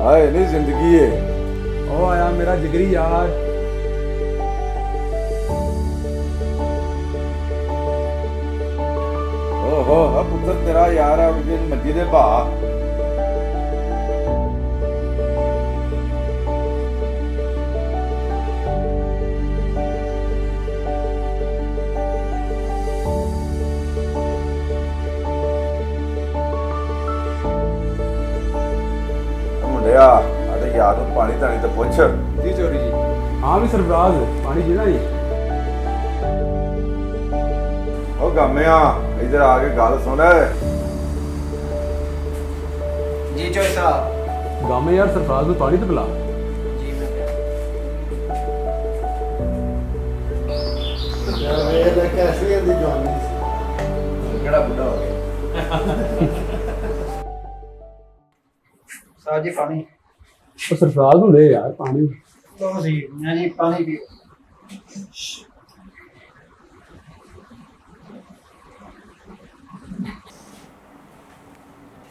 आए नहीं जिंदगी है। ओ आया मेरा जिगरी यार। ओहो पुत्र तेरा यार है उनके मस्जिद दे भा। मुंडिया अरे यार ਨੂੰ ਪਾਣੀ ਧਾਣੀ ਤੇ ਪੁੱਛ। जी चोरी जी। हाँ भी सरफराज पानी जी ना जी। ओ गामिया इधर आके गल सुन। जी चोई साहब। गाँव में यार सरफराज में पानी तो पिला। जी मैं कैसी है जवानी केड़ा बुढ़ा हो गया साहब जी पानी तो सरफराज में ले यार पानी। लो जी मैं जी पानी पियो।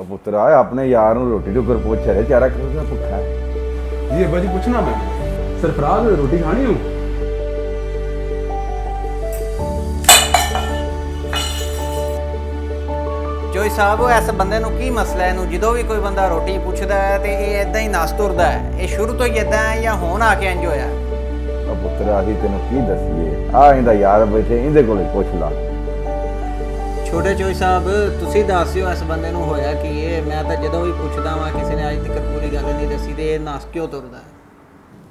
ओ पुत्र आए अपने यार ਨੂੰ ਰੋਟੀ ਟੁਕਰ ਪੁੱਛ ਰਿਹਾ ਚਾਰਾ ਕਿਉਂ ਭੁੱਖਾ ਹੈ। जी अब्बा जी पूछना मैं सरफराज रोटी खानी हूँ। ਚੋਈ ਸਾਹਿਬ ਉਹ ਇਸ ਬੰਦੇ ਨੂੰ ਕੀ ਮਸਲਾ ਹੈ? ਇਹਨੂੰ ਜਦੋਂ ਵੀ ਕੋਈ ਬੰਦਾ ਰੋਟੀ ਪੁੱਛਦਾ ਹੈ ਤੇ ਇਹ ਇਦਾਂ ਹੀ ਨਸ ਤੁਰਦਾ ਹੈ। ਇਹ ਸ਼ੁਰੂ ਤੋਂ ਹੀ ਇਦਾਂ ਹੈ ਜਾਂ ਹੁਣ ਆ ਕੇ ਇੰਜ ਹੋਇਆ? ਉਹ ਪੁੱਤਰ ਆਹੀ ਤੈਨੂੰ ਕੀ ਦੱਸੀਏ ਆ ਇਹਦਾ ਯਾਰ ਬੈਠੇ ਇਹਦੇ ਕੋਲੇ ਪੁੱਛ ਲਾ। ਛੋਟੇ ਚੋਈ ਸਾਹਿਬ ਤੁਸੀਂ ਦੱਸਿਓ ਇਸ ਬੰਦੇ ਨੂੰ ਹੋਇਆ ਕੀ ਇਹ? ਮੈਂ ਤਾਂ ਜਦੋਂ ਵੀ ਪੁੱਛਦਾ ਵਾਂ ਕਿਸੇ ਨੇ ਅੱਜ ਤੱਕ ਪੂਰੀ ਗੱਲ ਨਹੀਂ ਦੱਸੀ ਤੇ ਇਹ ਨਸ ਕਿਉਂ ਤੁਰਦਾ ਹੈ?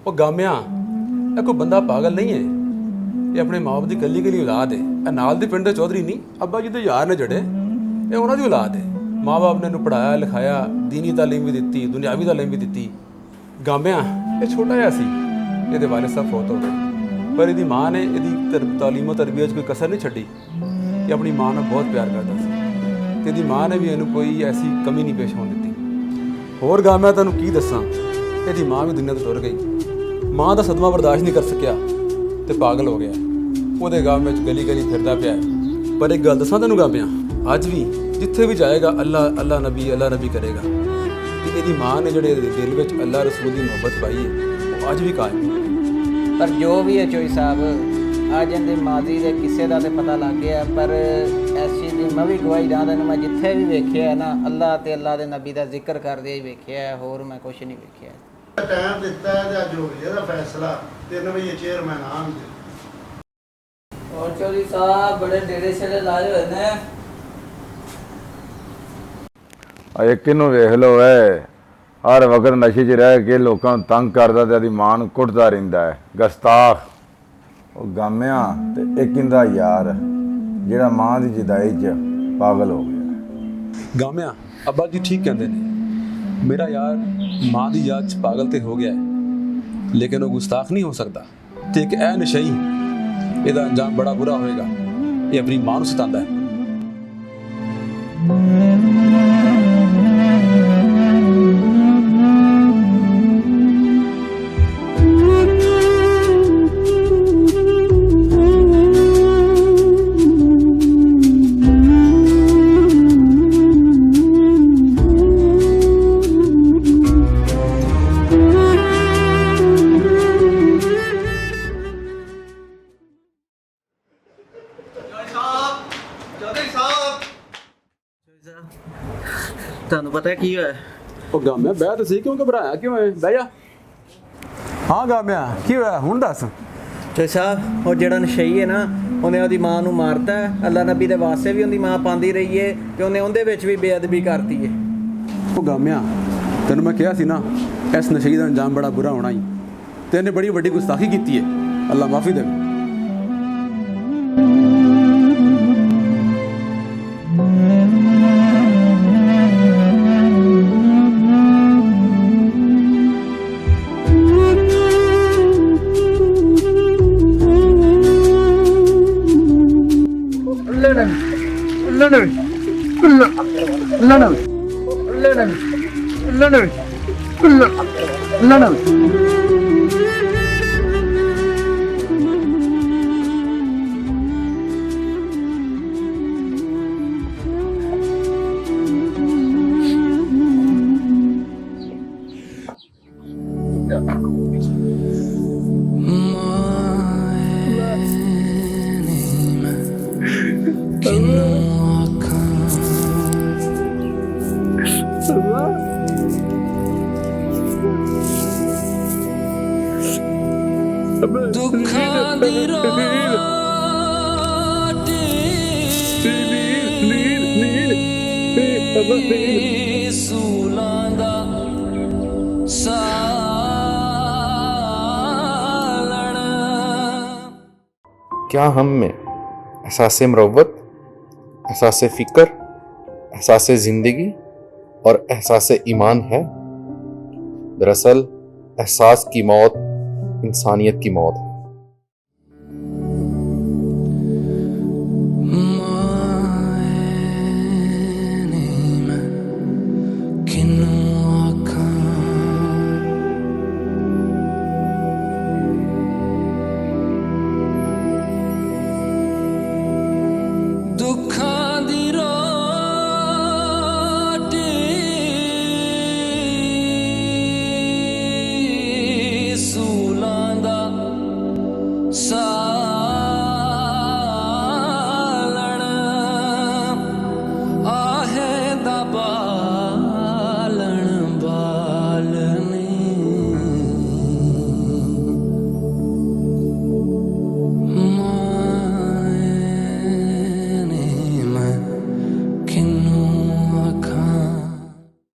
ਉਹ ਗਾਮਿਆਂ ਇਹ ਕੋਈ ਬੰਦਾ ਪਾਗਲ ਨਹੀਂ ਹੈ। ਇਹ ਆਪਣੇ ਮਾਂ ਬਾਪ ਦੀ ਕੱਲੀ ਔਲਾਦ ਹੈ। ਇਹ ਨਾਲ ਦੇ ਪਿੰਡ ਦੇ ਚੌਧਰੀ ਨਹੀਂ ਅੱਬਾ ਜੀ ਦੇ ਯਾਰ ਨੇ ਜਿਹੜੇ ਇਹ ਉਹਨਾਂ ਦੀ ਔਲਾਦ ਹੈ। ਮਾਂ ਬਾਪ ਨੇ ਇਹਨੂੰ ਪੜ੍ਹਾਇਆ ਲਿਖਾਇਆ ਦੀਨੀ ਤਾਲੀਮ ਵੀ ਦਿੱਤੀ ਦੁਨਿਆਵੀ ਤਾਲੀਮ ਵੀ ਦਿੱਤੀ। ਗਾਮਿਆਂ ਇਹ ਛੋਟਾ ਜਿਹਾ ਸੀ ਇਹਦੇ ਵਾਲਿਦ ਸਾਹਿਬ ਫੌਤ ਹੋ ਗਏ ਪਰ ਇਹਦੀ ਮਾਂ ਨੇ ਇਹਦੀ ਤਾਲੀਮ ਤਰਬੀਅਤ 'ਚ ਕੋਈ ਕਸਰ ਨਹੀਂ ਛੱਡੀ। ਇਹ ਆਪਣੀ ਮਾਂ ਨਾਲ ਬਹੁਤ ਪਿਆਰ ਕਰਦਾ ਸੀ ਤੇ ਇਹਦੀ ਮਾਂ ਨੇ ਵੀ ਇਹਨੂੰ ਕੋਈ ਐਸੀ ਕਮੀ ਨਹੀਂ ਪੇਸ਼ ਹੋਣ ਦਿੱਤੀ। ਹੋਰ ਗਾਮਿਆਂ ਤੁਹਾਨੂੰ ਕੀ ਦੱਸਾਂ ਇਹਦੀ ਮਾਂ ਵੀ ਦੁਨੀਆ ਤੋਂ ਟੁਰ ਗਈ। ਮਾਂ ਦਾ ਸਦਮਾ ਬਰਦਾਸ਼ਤ ਨਹੀਂ ਕਰ ਸਕਿਆ ਤੇ ਪਾਗਲ ਹੋ ਗਿਆ। ਉਹਦੇ ਗਾਮ ਵਿੱਚ ਗਲੀ ਫਿਰਦਾ ਪਿਆ। ਪਰ ਇੱਕ ਗੱਲ ਦੱਸਾਂ ਤੈਨੂੰ ਗਾਮਿਆਂ ਅੱਜ ਵੀ ਜਿੱਥੇ ਵੀ ਜਾਏਗਾ ਅੱਲਾ ਨਬੀ ਕਰੇਗਾ ਤੇ ਇਹਦੀ ਮਾਂ ਨੇ ਜਿਹੜੇ ਦਿਲ ਵਿੱਚ ਅੱਲਾ ਰਸੂਲ ਦੀ ਮੁਹੱਬਤ ਪਾਈ ਹੈ ਉਹ ਅੱਜ ਵੀ ਕਾਇਮ ਹੈ। ਪਰ ਜੋ ਵੀ ਹੈ ਚੋਈ ਸਾਹਿਬ ਅੱਜ ਇਹਦੇ ਮਾਜ਼ੀ ਦੇ ਕਿਸੇ ਦਾ ਤੇ ਪਤਾ ਲੱਗ ਗਿਆ ਪਰ ਇਸ ਚੀਜ਼ ਦੀ ਮੈਂ ਵੀ ਗਵਾਹੀ ਦਿੰਦਾ ਨੂੰ ਮੈਂ ਜਿੱਥੇ ਵੀ ਵੇਖਿਆ ਨਾ ਅੱਲਾ ਤੇ ਅੱਲਾ ਦੇ ਨਬੀ ਦਾ ਜ਼ਿਕਰ ਕਰਦੇ ਹੀ ਵੇਖਿਆ ਹੋਰ ਮੈਂ ਕੁਛ ਨਹੀਂ ਵੇਖਿਆ। ਟਾਈਮ ਦਿੱਤਾ ਹੈ ਤੇ ਅੱਜ ਹੋ ਗਿਆ ਇਹਦਾ ਫੈਸਲਾ 3 ਵਜੇ ਚੇਅਰਮੈਨ ਆਉਣਗੇ। और चौधरी साहब बड़े डेरे शेरे लाए हुए ने। ਆ ਇੱਕ ਨੂੰ ਵੇਖ ਲਓ ਐ ਹਰ ਵਕਤ ਨਸ਼ੇ 'ਚ ਰਹਿ ਕੇ ਲੋਕਾਂ ਨੂੰ ਤੰਗ ਕਰਦਾ ਤੇ ਆਦੀ ਮਾਂ ਨੂੰ ਕੁੱਟਦਾ ਰਹਿੰਦਾ ਹੈ ਗਸਤਾਖ। ਉਹ ਗਾਮਿਆਂ ਤੇ ਇੱਕ ਇਹਦਾ ਯਾਰ ਜਿਹੜਾ ਮਾਂ ਦੀ ਜੁਦਾਈ 'ਚ ਪਾਗਲ ਹੋ ਗਿਆ। ਗਾਮਿਆਂ ਅੱਬਾ ਜੀ ਠੀਕ ਕਹਿੰਦੇ ਨੇ ਮੇਰਾ ਯਾਰ ਮਾਂ ਦੀ ਯਾਦ 'ਚ ਪਾਗਲ ਤੇ ਹੋ ਗਿਆ ਹੈ ਲੇਕਿਨ ਉਹ ਗੁਸਤਾਖ ਨਹੀਂ ਹੋ ਸਕਦਾ ਤੇ ਇੱਕ ਇਹ ਨਸ਼ਈ ਇਹਦਾ ਅੰਜਾਮ ਬੜਾ ਬੁਰਾ ਹੋਏਗਾ। ਇਹ ਆਪਣੀ ਮਾਂ ਨੂੰ ਸਤਾਉਂਦਾ ਹੈ। ਤੁਹਾਨੂੰ ਪਤਾ ਕੀ ਹੋਇਆ? ਉਹ ਗਾਮਿਆਂ ਬਹਿ ਤਾਂ ਸਹੀ ਕਿਉਂ ਘਬਰਾਇਆ ਕਿਉਂ ਹੈ ਬਹਿ ਜਾ। ਹਾਂ ਗਾਮਿਆਂ ਕੀ ਹੋਇਆ ਹੁਣ ਦੱਸ। ਚੋਈ ਸਾਹਿਬ ਉਹ ਜਿਹੜਾ ਨਸ਼ਈ ਹੈ ਨਾ ਉਹਨੇ ਉਹਦੀ ਮਾਂ ਨੂੰ ਮਾਰਤਾ। ਅੱਲਾ ਨਬੀ ਦੇ ਵਾਸਤੇ ਵੀ ਉਹਦੀ ਮਾਂ ਪਾਉਂਦੀ ਰਹੀ ਏ ਤੇ ਉਹਨੇ ਉਹਦੇ ਵਿੱਚ ਵੀ ਬੇਅਦਬੀ ਕਰਤੀ ਏ। ਉਹ ਗਾਮਿਆਂ ਤੈਨੂੰ ਮੈਂ ਕਿਹਾ ਸੀ ਨਾ ਇਸ ਨਸ਼ਈ ਦਾ ਅੰਜਾਮ ਬੜਾ ਬੁਰਾ ਹੋਣਾ ਹੀ ਤੇ ਇਹਨੇ ਬੜੀ ਵੱਡੀ ਗੁਸਤਾਖੀ ਕੀਤੀ ਹੈ। ਅੱਲਾ ਮਾਫੀ ਦੇਵੇ। ਦੁੱਖਾਂ ਦੀ ਰੋਟੀ ਸੂਲਾਂ ਦਾ ਸਾਲਣ क्या हम में एहसास मरवत, एहसास फ़िक्र, एहसास ज़िंदगी और एहसास ईमान है? दरअसल एहसास की मौत इंसानियत की मौत है।